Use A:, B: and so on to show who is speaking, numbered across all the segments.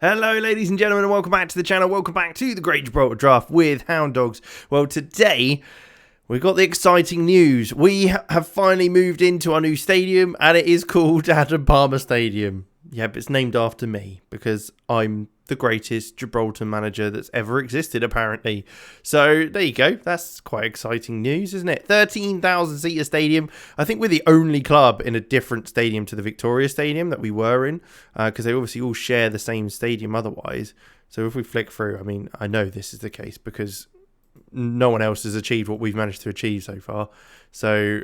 A: Hello ladies and gentlemen, and welcome back to the channel. Welcome back to the Great Gibraltar Draft with Hound Dogs. Well, today we've got the exciting news. We have finally moved into our new stadium, and it is called Adam Palmer Stadium. Yeah, but it's named after me because I'm the greatest Gibraltar manager that's ever existed, apparently. So there you go. That's quite exciting news, isn't it? 13,000 seater stadium. I think we're the only club in a different stadium to the Victoria Stadium that we were in, because they obviously all share the same stadium otherwise. So if we flick through, I mean, I know this is the case because no one else has achieved what we've managed to achieve so far. So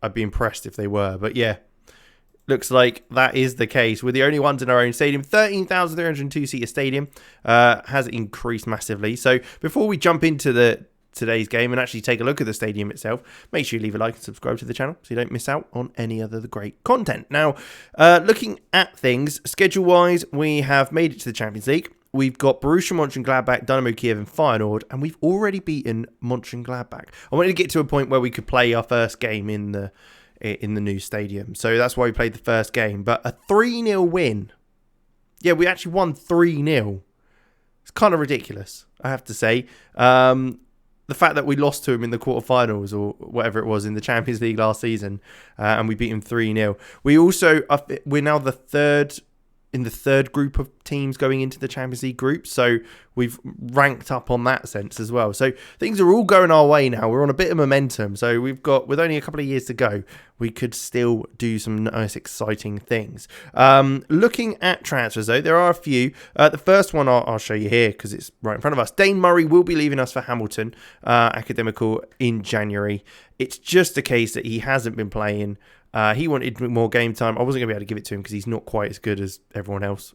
A: I'd be impressed if they were. But yeah. Looks like that is the case. We're the only ones in our own stadium. 13,302 seater stadium has increased massively. So before we jump into today's game and actually take a look at the stadium itself, make sure you leave a like and subscribe to the channel so you don't miss out on any other great content. Now, looking at things, schedule-wise, we have made it to the Champions League. We've got Borussia Mönchengladbach, Dynamo Kiev and Feyenoord, and we've already beaten Mönchengladbach. I wanted to get to a point where we could play our first game in the new stadium. So that's why we played the first game. But a 3-0 win. Yeah, we actually won 3-0. It's kind of ridiculous, I have to say. The fact that we lost to him in the quarterfinals or whatever it was in the Champions League last season, and we beat him 3-0. We're now the third group of teams going into the Champions League group, so we've ranked up on that sense as well. So things are all going our way now. We're on a bit of momentum, so with only a couple of years to go, we could still do some nice exciting things. Looking at transfers though, there are a few. The first one I'll show you here because it's right in front of us. Dane Murray will be leaving us for Hamilton Academical in January. It's just a case that he hasn't been playing. He wanted more game time. I wasn't going to be able to give it to him because he's not quite as good as everyone else.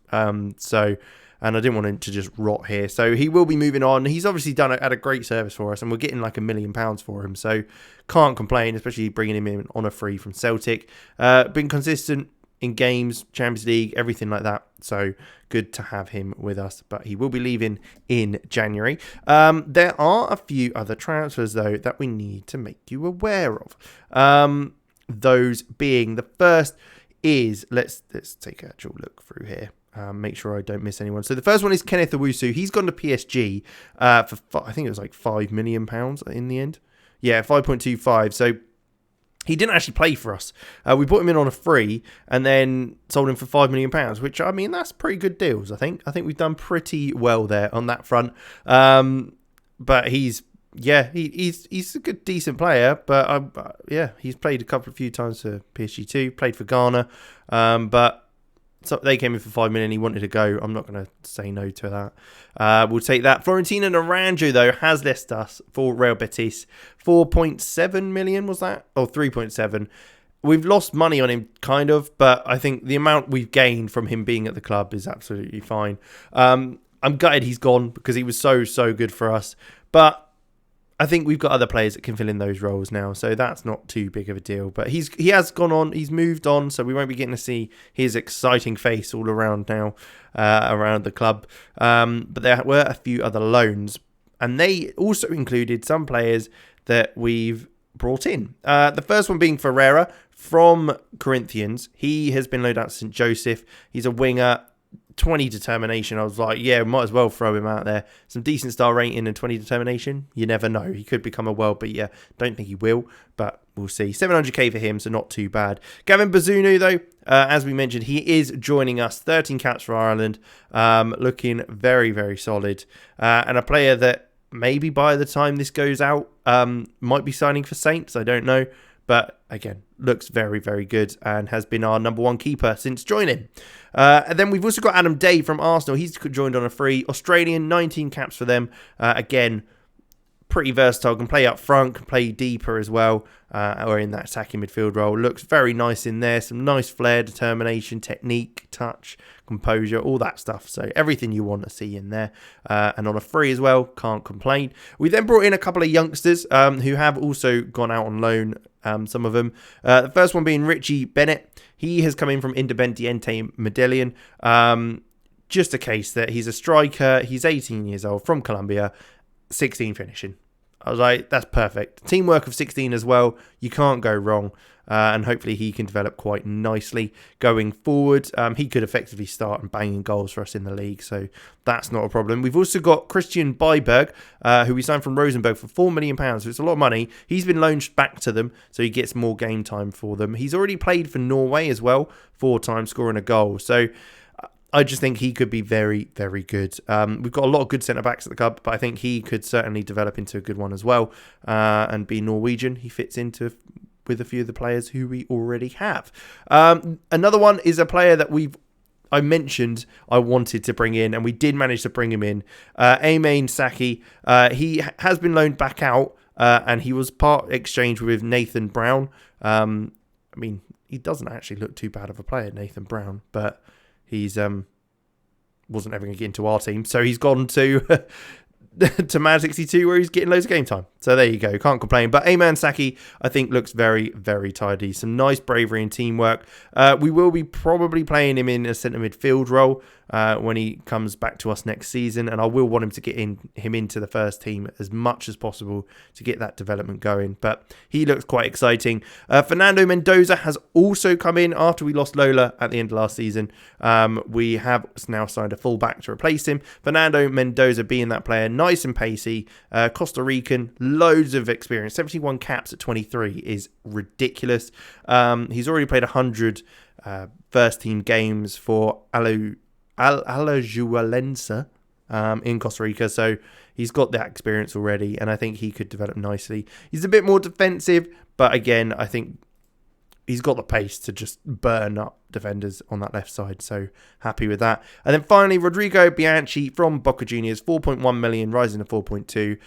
A: And I didn't want him to just rot here. So he will be moving on. He's obviously had a great service for us, and we're getting like £1 million for him. So can't complain, especially bringing him in on a free from Celtic. Been consistent in games, Champions League, everything like that. So good to have him with us. But he will be leaving in January. There are a few other transfers, though, that we need to make you aware of. Those being, the first is, let's take an actual look through here. Make sure I don't miss anyone. So the first one is Kenneth Owusu. He's gone to PSG for, I think it was like £5 million in the end. Yeah, 5.25. So he didn't actually play for us. We bought him in on a free and then sold him for £5 million, which, I mean, that's pretty good deals, I think. I think we've done pretty well there on that front. But he's a good, decent player, but he's played a few times for PSG too, played for Ghana, but so they came in for $5 million. He wanted to go. I'm not going to say no to that. We'll take that. Florentina Naranjo, though, has left us for Real Betis. 4.7 million was that? Oh, 3.7. We've lost money on him, kind of, but I think the amount we've gained from him being at the club is absolutely fine. I'm gutted he's gone because he was so good for us, but I think we've got other players that can fill in those roles now, so that's not too big of a deal. But he has gone on, he's moved on, so we won't be getting to see his exciting face all around now, around the club. But there were a few other loans, and they also included some players that we've brought in. The first one being Ferreira from Corinthians. He has been loaned out to St. Joseph. He's a winger. 20 determination. I was like, yeah, might as well throw him out there. Some decent star rating and 20 determination. You never know. He could become a world beater. Don't think he will, but we'll see. 700k for him, so not too bad. Gavin Bazunu, though, as we mentioned, he is joining us. 13 caps for Ireland. Looking very solid. And a player that maybe by the time this goes out, might be signing for Saints. I don't know. But again, looks very good and has been our number one keeper since joining. And then we've also got Adam Day from Arsenal. He's joined on a free. Australian, 19 caps for them. Again, pretty versatile. Can play up front, can play deeper as well, or in that attacking midfield role. Looks very nice in there. Some nice flair, determination, technique, touch, composure, all that stuff. So everything you want to see in there. And on a free as well, can't complain. We then brought in a couple of youngsters who have also gone out on loan. Some of them. The first one being Richie Bennett. He has come in from Independiente Medellin. Just a case that he's a striker. He's 18 years old from Colombia. 16 finishing. I was like, that's perfect. Teamwork of 16 as well. You can't go wrong. And hopefully he can develop quite nicely going forward. He could effectively start and banging goals for us in the league, so that's not a problem. We've also got Christian Byberg, who we signed from Rosenborg for £4 million, so it's a lot of money. He's been loaned back to them, so he gets more game time for them. He's already played for Norway as well, 4 times scoring a goal, so I just think he could be very, very good. We've got a lot of good centre-backs at the club, but I think he could certainly develop into a good one as well, and be Norwegian. He fits into with a few of the players who we already have. Another one is a player that I mentioned I wanted to bring in, and we did manage to bring him in. Aimane Saki. He has been loaned back out, and he was part exchange with Nathan Brown. I mean, he doesn't actually look too bad of a player, Nathan Brown, but he's wasn't ever going to get into our team, so he's gone to to Man 62, where he's getting loads of game time. So there you go, can't complain. But Aimane Saki, I think, looks very, very tidy. Some nice bravery and teamwork. We will be probably playing him in a centre midfield role when he comes back to us next season, and I will want him to get him into the first team as much as possible to get that development going. But he looks quite exciting. Fernando Mendoza has also come in after we lost Lola at the end of last season. We have now signed a fullback to replace him. Fernando Mendoza being that player, nice and pacey, Costa Rican, loads of experience. 71 caps at 23 is ridiculous. He's already played 100 first team games for Alajuelense in Costa Rica, so he's got that experience already, and I think he could develop nicely. He's a bit more defensive, but again, I think he's got the pace to just burn up defenders on that left side, so happy with that. And then finally, Rodrigo Bianchi from Boca Juniors, 4.1 million, rising to 4.2.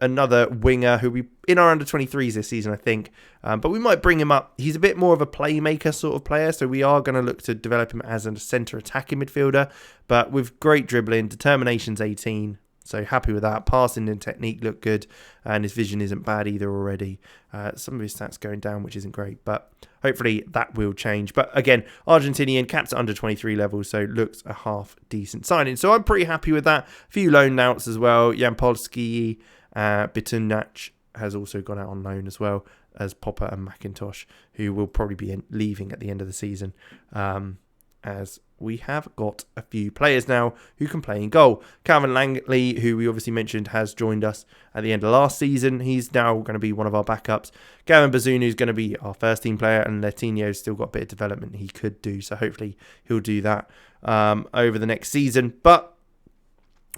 A: Another winger who we in our under-23s this season, I think, but we might bring him up. He's a bit more of a playmaker sort of player, so we are going to look to develop him as a centre attacking midfielder, but with great dribbling, determination's 18. So happy with that. Passing and technique look good, and his vision isn't bad either already. Some of his stats going down, which isn't great, but hopefully that will change. But again, Argentinian, capped at under 23 levels, so looks a half decent signing. So I'm pretty happy with that. A few loan outs as well. Jan Polski, Bitunac has also gone out on loan as well as Popper and McIntosh, who will probably be leaving at the end of the season. As we have got a few players now who can play in goal. Calvin Langley, who we obviously mentioned, has joined us at the end of last season. He's now going to be one of our backups. Gavin Bazunu is going to be our first team player, and Letinho's still got a bit of development he could do, so hopefully he'll do that over the next season. But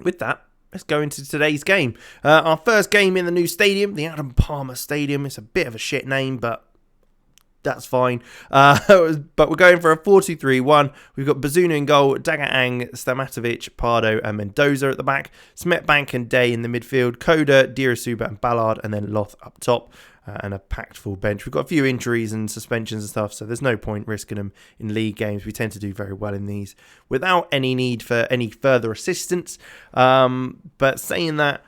A: with that, let's go into today's game. Our first game in the new stadium, the Adam Palmer Stadium. It's a bit of a shit name, but that's fine. But we're going for a 4-2-3-1. We've got Bazunu in goal, Dagaang, Stamatovic, Pardo and Mendoza at the back, Smetbank and Day in the midfield, Koda, Dirasuba and Ballard, and then Loth up top, and a packed full bench. We've got a few injuries and suspensions and stuff, so there's no point risking them in league games. We tend to do very well in these without any need for any further assistance. But saying that,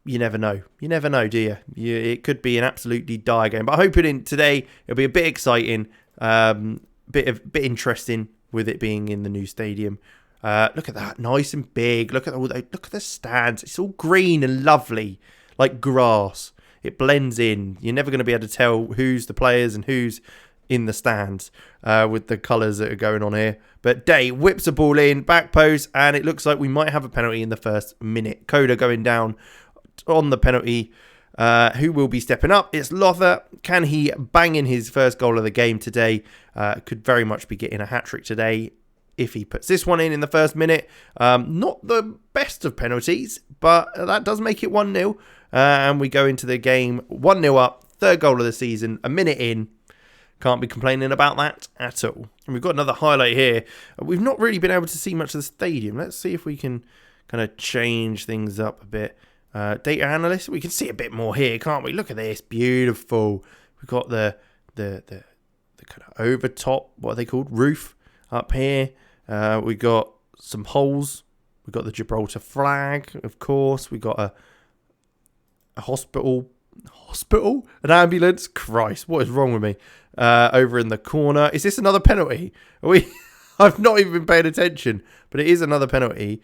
A: you never know. You never know, do you? It could be an absolutely dire game. But I hope today it'll be a bit exciting, bit interesting with it being in the new stadium. Look at that, nice and big. Look at the stands. It's all green and lovely, like grass. It blends in. You're never going to be able to tell who's the players and who's in the stands with the colours that are going on here. But Day whips a ball in, back post, and it looks like we might have a penalty in the first minute. Koda going down on the penalty. Who will be stepping up? It's Lother. Can he bang in his first goal of the game today? Could very much be getting a hat-trick today if he puts this one in the first minute. Not the best of penalties, but that does make it 1-0. And we go into the game 1-0 up. Third goal of the season, a minute in. Can't be complaining about that at all. And we've got another highlight here. We've not really been able to see much of the stadium. Let's see if we can kind of change things up a bit. Data analyst, we can see a bit more here, can't we? Look at this, beautiful. We've got the kind of over top, what are they called, roof up here. We got some holes. We got the Gibraltar flag, of course. We got a hospital, an ambulance. Christ, what is wrong with me? Over in the corner, is this another penalty? I've not even been paying attention, but it is another penalty.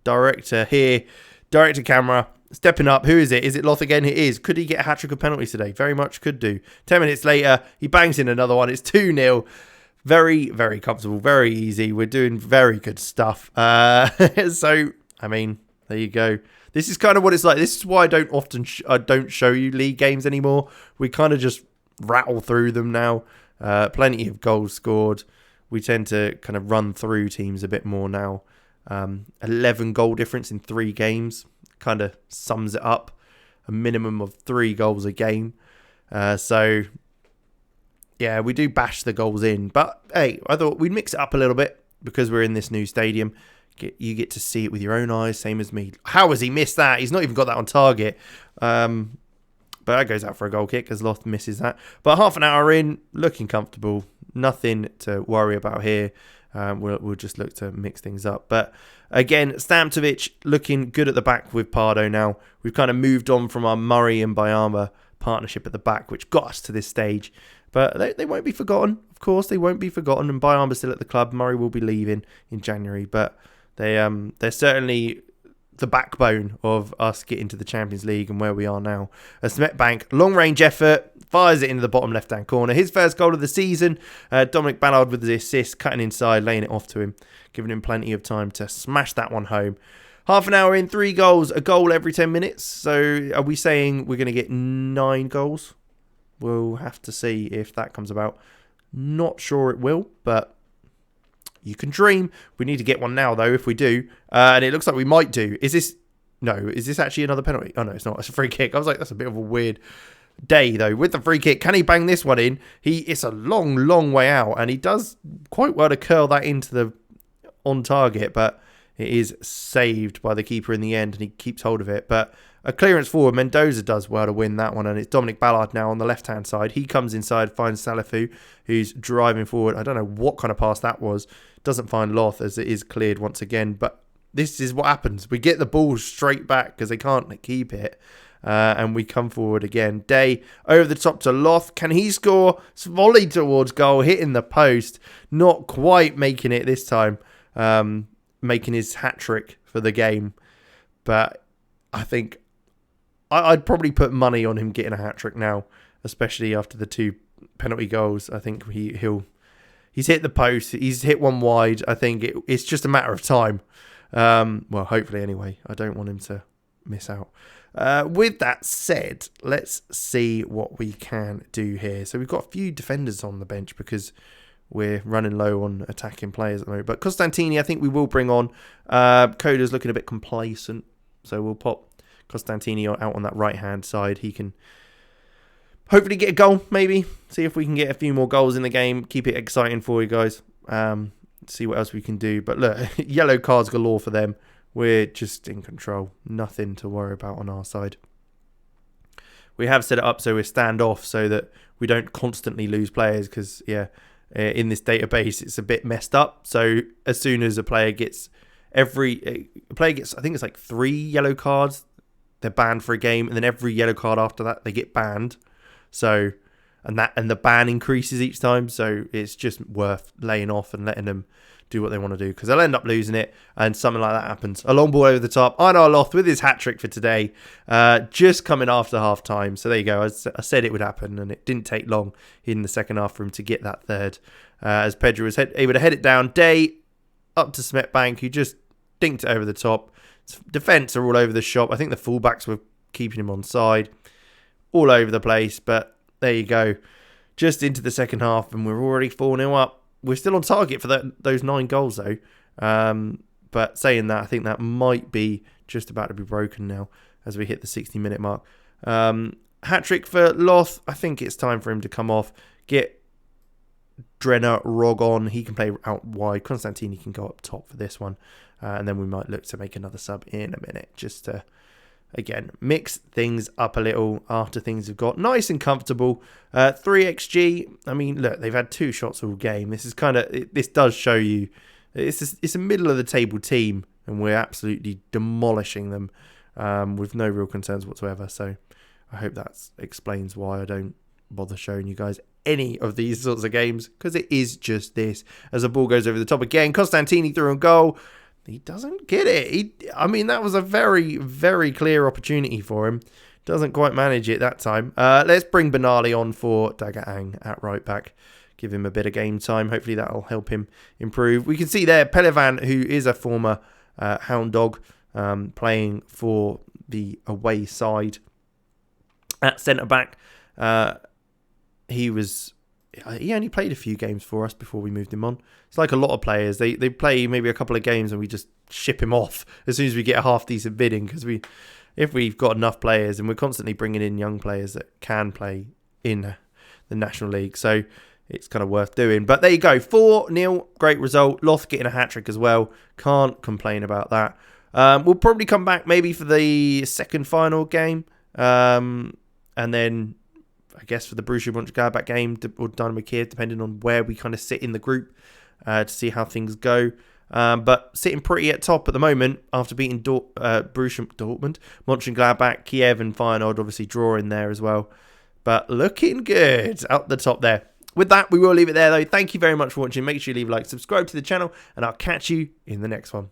A: Director here. Director camera, stepping up. Who is it? Is it Loth again? It is. Could he get a hat-trick of penalties today? Very much could do. 10 minutes later, he bangs in another one. It's 2-0. Very, very comfortable. Very easy. We're doing very good stuff. So, I mean, there you go. This is kind of what it's like. This is why I don't often don't show you league games anymore. We kind of just rattle through them now. Plenty of goals scored. We tend to kind of run through teams a bit more now. 11 goal difference in 3 games kind of sums it up. A minimum of 3 goals a game. So, yeah, we do bash the goals in. But, hey, I thought we'd mix it up a little bit because we're in this new stadium. You get to see it with your own eyes, same as me. How has he missed that? He's not even got that on target. But that goes out for a goal kick as Loth misses that. But half an hour in, looking comfortable. Nothing to worry about here. We'll just look to mix things up. But again, Stamtovic looking good at the back with Pardo now. We've kind of moved on from our Murray and Bayama partnership at the back, which got us to this stage. But they won't be forgotten. Of course, they won't be forgotten. And Bayama's still at the club. Murray will be leaving in January. But they're certainly the backbone of us getting to the Champions League and where we are now. Smetbank, long range effort, fires it into the bottom left hand corner. His first goal of the season. Dominic Ballard with the assist, cutting inside, laying it off to him, giving him plenty of time to smash that one home. Half an hour in, 3 goals, a goal every 10 minutes. So are we saying we're going to get 9 goals? We'll have to see if that comes about. Not sure it will, but you can dream. We need to get one now, though, if we do. And it looks like we might do. Is this actually another penalty? Oh, no, it's not. It's a free kick. I was like, that's a bit of a weird day, though. With the free kick, can he bang this one in? It's a long, long way out. And he does quite well to curl that into the on target. But it is saved by the keeper in the end. And he keeps hold of it. But a clearance forward, Mendoza does well to win that one. And it's Dominic Ballard now on the left-hand side. He comes inside, finds Salafu, who's driving forward. I don't know what kind of pass that was. Doesn't find Loth as it is cleared once again. But this is what happens. We get the ball straight back because they can't keep it. And we come forward again. Day over the top to Loth. Can he score? It's volleyed towards goal, hitting the post. Not quite making it this time. Making his hat-trick for the game. But I think I'd probably put money on him getting a hat-trick now. Especially after the 2 penalty goals. I think he's hit the post. He's hit one wide. I think it's just a matter of time. Well, hopefully anyway. I don't want him to miss out. With that said, let's see what we can do here. So we've got a few defenders on the bench because we're running low on attacking players at the moment. But Costantini, I think we will bring on. Coda's looking a bit complacent. So we'll pop Costantini out on that right-hand side. He can hopefully get a goal, maybe. See if we can get a few more goals in the game. Keep it exciting for you guys. See what else we can do. But look, yellow cards galore for them. We're just in control. Nothing to worry about on our side. We have set it up so we're standoff so that we don't constantly lose players because, in this database, it's a bit messed up. So as soon as a player gets I think it's like 3 yellow cards, they're banned for a game. And then every yellow card after that, they get banned. So, and the ban increases each time. So it's just worth laying off and letting them do what they want to do because they'll end up losing it and something like that happens. A long ball over the top. Einar Loth with his hat-trick for today, just coming after half-time. So there you go. I said it would happen and it didn't take long in the second half for him to get that third. As Pedro was able to head it down. Day up to Smetbank who just dinked it over the top. Defence are all over the shop. I think the fullbacks were keeping him on side. All over the place. But there you go. Just into the second half and we're already 4-0 up. We're still on target for those 9 goals, though. But saying that, I think that might be just about to be broken now as we hit the 60-minute mark. Hat-trick for Loth. I think it's time for him to come off. Get Drenner, Rog on. He can play out wide. Constantini can go up top for this one. And then we might look to make another sub in a minute. Just to, again, mix things up a little after things have got nice and comfortable. 3xG. I mean, look, they've had 2 shots all game. This does show you it's a middle of the table team, and we're absolutely demolishing them with no real concerns whatsoever. So I hope that explains why I don't bother showing you guys any of these sorts of games because it is just this. As the ball goes over the top again, Costantini through on goal. he doesn't get it. I mean, that was a very, very clear opportunity for him. Doesn't quite manage it that time. Let's bring Benali on for Dagaang at right back. Give him a bit of game time. Hopefully that'll help him improve. We can see there Pelivan, who is a former Hound dog, playing for the away side at centre-back. He only played a few games for us before we moved him on. It's like a lot of players. They play maybe a couple of games and we just ship him off as soon as we get a half-decent bidding, because if we've got enough players, and we're constantly bringing in young players that can play in the National League. So it's kind of worth doing. But there you go, 4-0, great result. Loth getting a hat-trick as well. Can't complain about that. We'll probably come back maybe for the second final game. And then I guess for the Borussia Mönchengladbach game or Dynamo Kiev, depending on where we kind of sit in the group to see how things go. But sitting pretty at top at the moment after beating Borussia Dortmund, Mönchengladbach, Kiev and Feyenoord obviously drawing there as well. But looking good up the top there. With that, we will leave it there though. Thank you very much for watching. Make sure you leave a like, subscribe to the channel, and I'll catch you in the next one.